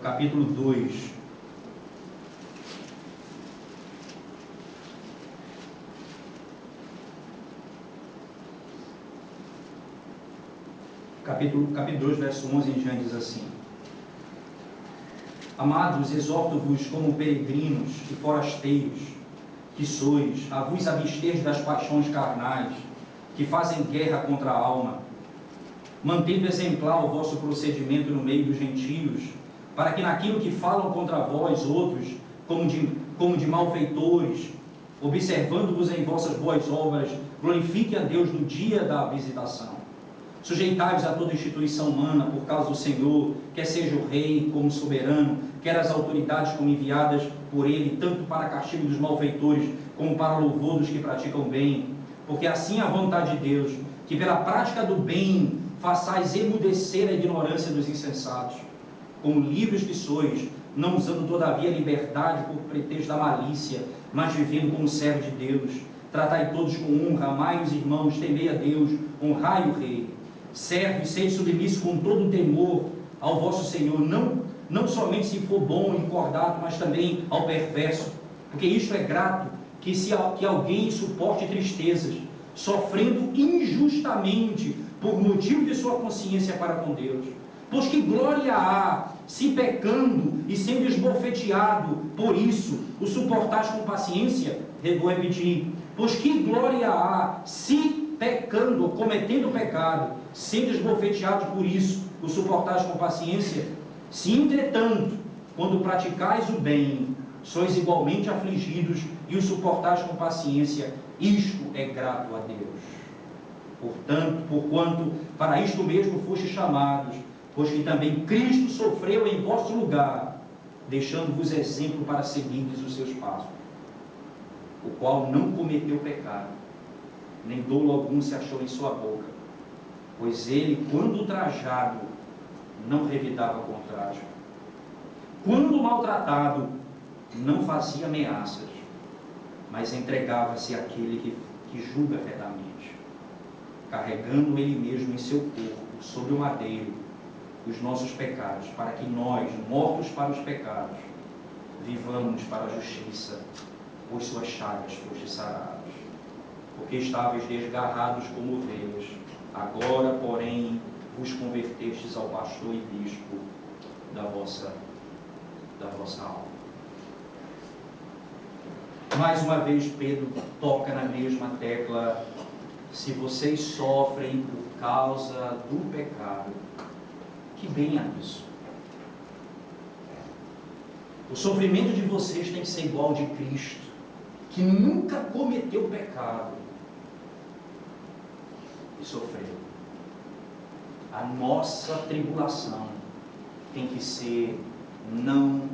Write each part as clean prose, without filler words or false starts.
capítulo 2. Capítulo 2, verso 11 em diante, diz assim: Amados, exorto-vos como peregrinos e forasteiros que sois, a vos abster das paixões carnais, que fazem guerra contra a alma, mantendo exemplar o vosso procedimento no meio dos gentios, para que naquilo que falam contra vós outros, como de malfeitores, observando-vos em vossas boas obras, glorifiquem a Deus no dia da visitação. Sujeitai-vos a toda instituição humana por causa do Senhor, quer seja o rei como soberano, quer as autoridades como enviadas por ele, tanto para castigo dos malfeitores, como para louvor dos que praticam bem. Porque assim é a vontade de Deus, que pela prática do bem façais emudecer a ignorância dos insensatos. Como livres que sois, não usando todavia a liberdade por pretexto da malícia, mas vivendo como servo de Deus. Tratai todos com honra, amai os irmãos, temei a Deus, honrai o rei. Serve e sede submisso com todo o temor ao vosso Senhor, não somente se for bom e cordato, mas também ao perverso, porque isto é grato, que alguém suporte tristezas, sofrendo injustamente por motivo de sua consciência para com Deus. Pois que glória há, se pecando e sendo esbofeteado, por isso o suportais com paciência? Vou repetir: pois que glória há, se pecando, cometendo pecado, sendo esbofeteados por isso, o suportais com paciência? Se, entretanto, quando praticais o bem, sois igualmente afligidos e o suportais com paciência, isto é grato a Deus. Portanto, porquanto para isto mesmo fostes chamados, pois que também Cristo sofreu em vosso lugar, deixando-vos exemplo para seguirdes os seus passos, o qual não cometeu pecado, nem dolo algum se achou em sua boca, pois ele, quando ultrajado, não revidava com ultraje. Quando maltratado, não fazia ameaças, mas entregava-se àquele que julga retamente, carregando ele mesmo em seu corpo, sobre o madeiro, os nossos pecados, para que nós, mortos para os pecados, vivamos para a justiça, pois suas chagas fostes sarados. Porque estáveis desgarrados como ovelhas, agora, porém, vos convertestes ao pastor e bispo da vossa alma. Mais uma vez, Pedro toca na mesma tecla: se vocês sofrem por causa do pecado, que bem há nisso. O sofrimento de vocês tem que ser igual ao de Cristo, que nunca cometeu pecado e sofreu. A nossa tribulação tem que ser não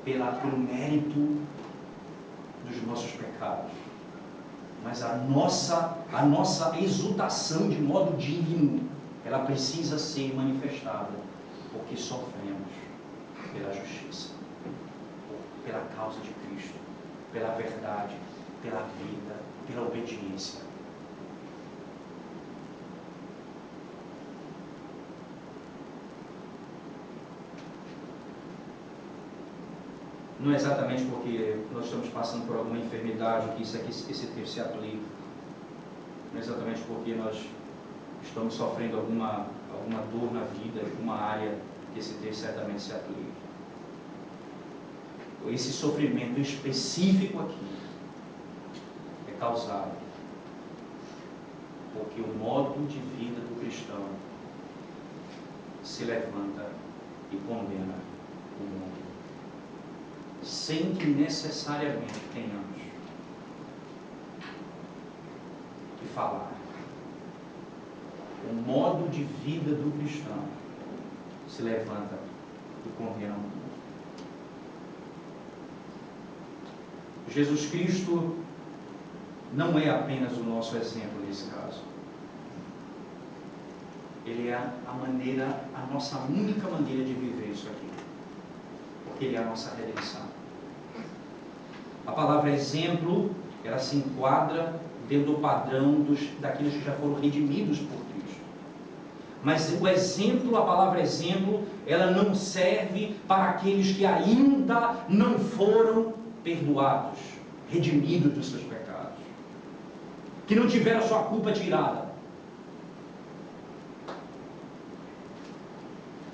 pelo mérito dos nossos pecados, mas a nossa exultação de modo digno, ela precisa ser manifestada, porque sofremos pela justiça, pela causa de Cristo, pela verdade, pela vida, pela obediência. Não é exatamente porque nós estamos passando por alguma enfermidade que esse texto se aplica. Não é exatamente porque nós estamos sofrendo alguma dor na vida, alguma área que esse texto certamente se aplica. Esse sofrimento específico aqui é causado porque o modo de vida do cristão se levanta e condena o mundo, sem que necessariamente tenhamos que falar. O modo de vida do cristão se levanta e condena o mundo. Jesus Cristo não é apenas o nosso exemplo nesse caso. Ele é a nossa única maneira de viver isso aqui. Porque Ele é a nossa redenção. A palavra exemplo, ela se enquadra dentro do padrão daqueles que já foram redimidos por Cristo. Mas o exemplo, a palavra exemplo, ela não serve para aqueles que ainda não foram perdoados, redimidos dos seus pecados, que não tiveram a sua culpa tirada.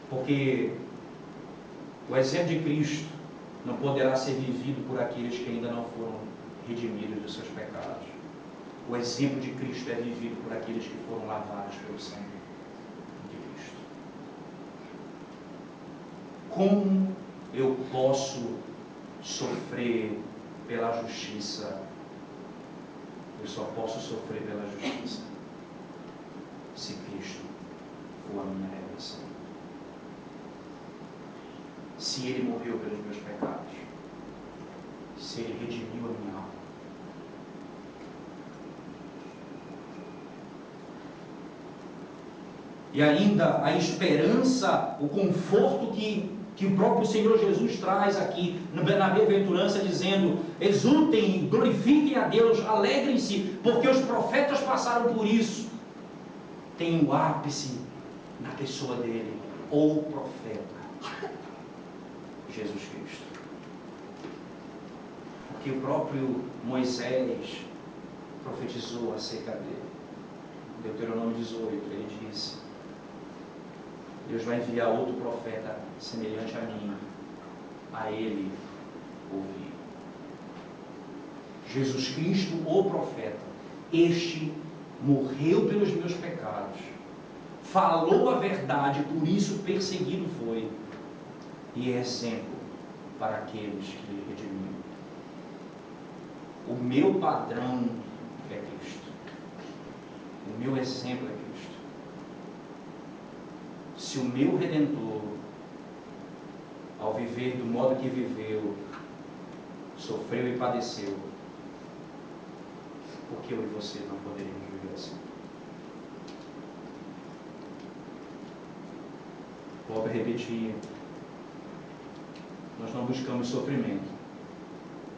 Porque o exemplo de Cristo não poderá ser vivido por aqueles que ainda não foram redimidos dos seus pecados. O exemplo de Cristo é vivido por aqueles que foram lavados pelo sangue de Cristo. Como eu posso sofrer pela justiça? Eu só posso sofrer pela justiça se Cristo for a minha redenção. Se Ele morreu pelos meus pecados, se Ele redimiu a minha alma. E ainda a esperança, o conforto que o próprio Senhor Jesus traz aqui na bem-aventurança, dizendo: exultem, glorifiquem a Deus, alegrem-se, porque os profetas passaram por isso. Tem o ápice na pessoa dele, ou profeta, Jesus Cristo. Porque o próprio Moisés profetizou acerca dele. Deuteronômio 18, ele disse: Deus vai enviar outro profeta semelhante a mim, a ele ouvir. Jesus Cristo, o profeta, este morreu pelos meus pecados, falou a verdade, por isso perseguido foi, e é exemplo para aqueles que lhe redimiram. O meu padrão é Cristo. O meu exemplo é Cristo. Se o meu Redentor, ao viver do modo que viveu, sofreu e padeceu, por que eu e você não poderíamos viver assim? Volto a repetir: nós não buscamos sofrimento,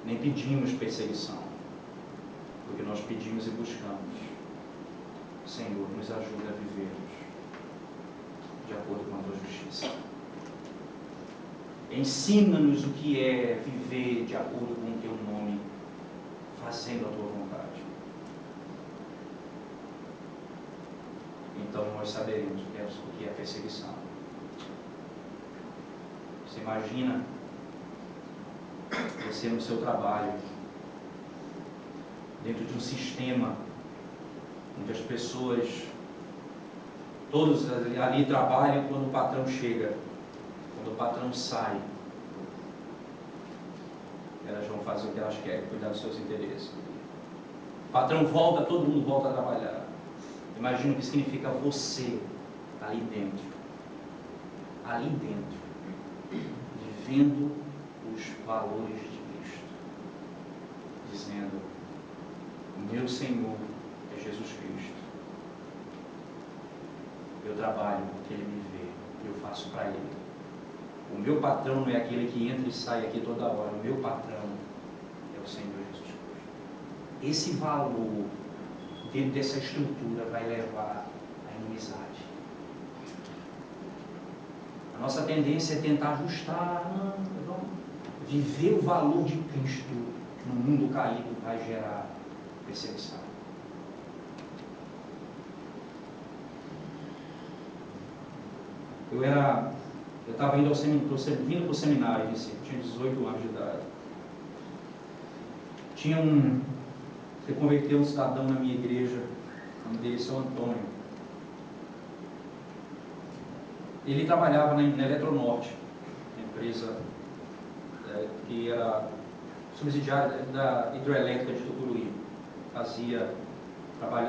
nem pedimos perseguição, porque nós pedimos e buscamos: Senhor, nos ajude a vivermos de acordo com a tua justiça. Ensina-nos o que é viver de acordo com o teu nome, fazendo a tua vontade. Então nós saberemos o que é perseguição. Você imagina você no seu trabalho, dentro de um sistema onde as pessoas, todos ali trabalham quando o patrão chega, quando o patrão sai, elas vão fazer o que elas querem, cuidar dos seus interesses. O patrão volta, todo mundo volta a trabalhar. Imagina o que significa você ali dentro, vivendo os valores de Cristo, dizendo: o meu Senhor é Jesus Cristo, eu trabalho porque Ele me vê, eu faço para Ele. O meu patrão não é aquele que entra e sai aqui toda hora, o meu patrão é o Senhor Jesus Cristo. Esse valor, dentro dessa estrutura, vai levar à inimizade. A nossa tendência é tentar ajustar, vamos viver o valor de Cristo no mundo caído, vai gerar perseguição. Eu estava vindo para o seminário, tinha 18 anos de idade. Se converteu um cidadão na minha igreja, o nome dele é São Antônio. Ele trabalhava na Eletronorte, empresa que era subsidiária da hidroelétrica de Tucuruí.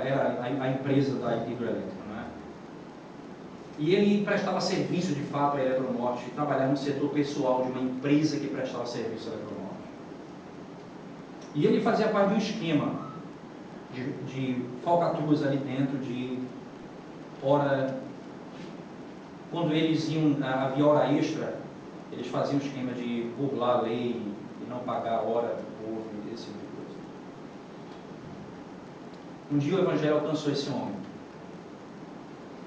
Era a empresa da hidroelétrica, não é? E ele prestava serviço de fato à Eletronorte, trabalhava no setor pessoal de uma empresa que prestava serviço à Eletronorte. E ele fazia parte de um esquema de falcatruas ali dentro, de hora. Quando eles havia hora extra, eles faziam um esquema de burlar a lei e não pagar a hora do povo e esse tipo de coisa. Um dia o evangelho alcançou esse homem.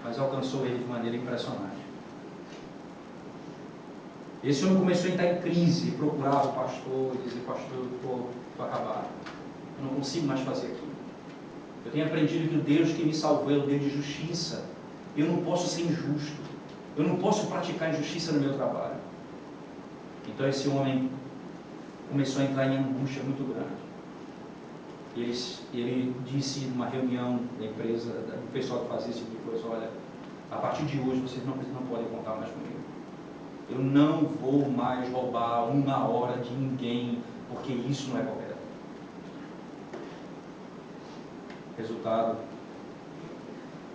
mas alcançou ele de maneira impressionante. Esse homem começou a entrar em crise, procurava o pastor e dizia: pastor, eu estou acabado, eu não consigo mais fazer aquilo. Eu tenho aprendido que o Deus que me salvou é o Deus de justiça. Eu não posso ser injusto, eu não posso praticar injustiça no meu trabalho. Então esse homem começou a entrar em angústia muito grande. Ele disse numa reunião da empresa, do pessoal que fazia esse tipo de coisa: olha, a partir de hoje vocês não podem contar mais comigo. Eu não vou mais roubar 1 hora de ninguém, porque isso não é correto. Resultado: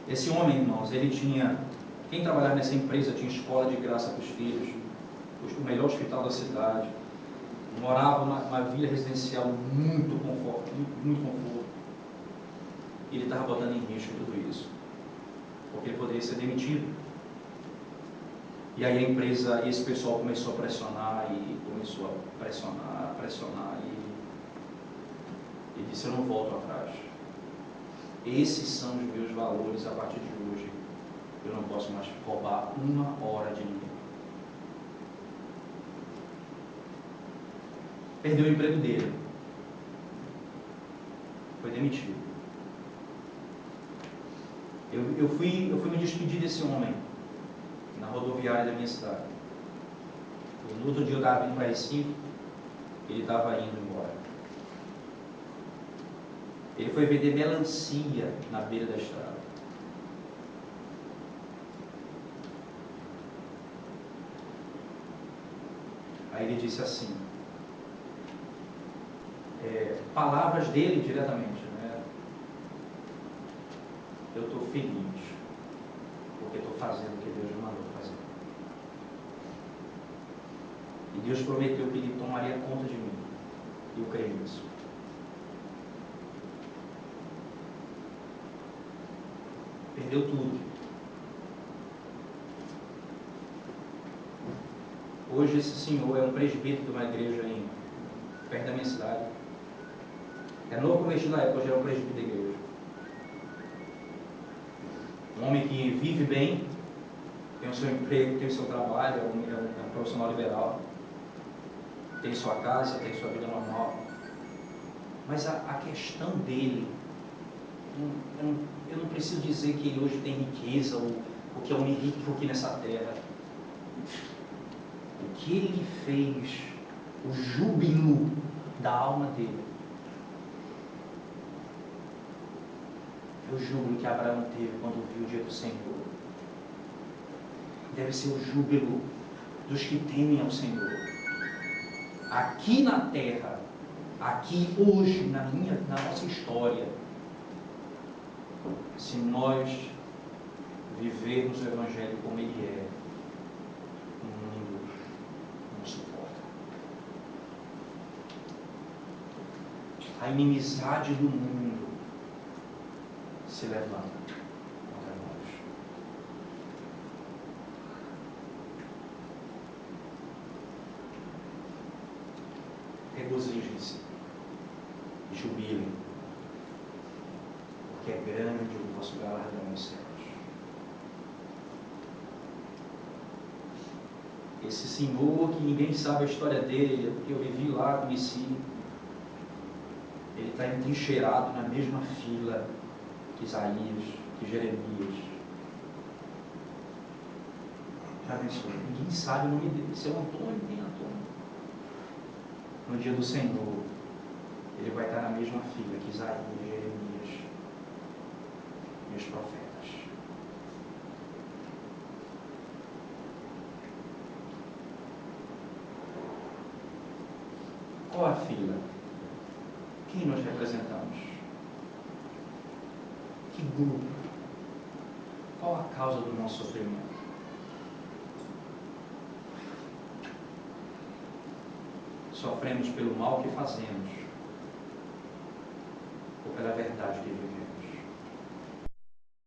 esse homem, irmãos, ele tinha, quem trabalhava nessa empresa tinha escola de graça para os filhos, o melhor hospital da cidade, morava uma vila residencial muito conforto, muito conforto. E ele estava botando em risco tudo isso, porque ele poderia ser demitido. E aí a empresa, esse pessoal começou a pressionar e disse: eu não volto atrás. Esses são os meus valores a partir de hoje. Eu não posso mais roubar 1 hora de ninguém. Perdeu o emprego dele. Foi demitido. Eu fui me despedir desse homem na rodoviária da minha cidade. E no outro dia eu estava vindo para Recife, ele estava indo embora. Ele foi vender melancia na beira da estrada. Aí ele disse assim, palavras dele diretamente, né? Eu estou feliz, porque estou fazendo o que Deus me mandou fazer. E Deus prometeu que Ele tomaria conta de mim. E eu creio nisso. Perdeu tudo. Hoje esse senhor é um presbítero de uma igreja perto da minha cidade. É novo convertido na época, já é um presbítero da igreja. Um homem que vive bem, tem o seu emprego, tem o seu trabalho, é um profissional liberal, tem sua casa, tem sua vida normal. Mas a questão dele, eu não preciso dizer que ele hoje tem riqueza, ou que é um rico aqui nessa terra. O que ele fez, o júbilo da alma dele, é o júbilo que Abraão teve quando viu o dia do Senhor. Deve ser o júbilo dos que temem ao Senhor. Aqui na terra, aqui hoje, na nossa história, se nós vivermos o Evangelho como ele é, o mundo não suporta. A inimizade do mundo se levanta contra nós. Regozijem-se, jubilem, porque é grande o vosso galardão nos céus. Esse senhor que ninguém sabe a história dele, porque eu vivi lá, conheci, ele está entrincheirado na mesma fila que Isaías, que Jeremias. Já pensou? Ninguém sabe o nome dele. Seu Antônio, tem Antônio. No dia do Senhor, ele vai estar na mesma fila que Isaías, Jeremias e os profetas. Qual a fila? Quem nós representamos? Que grupo? Qual a causa do nosso sofrimento? Sofremos pelo mal que fazemos ou pela verdade que vivemos?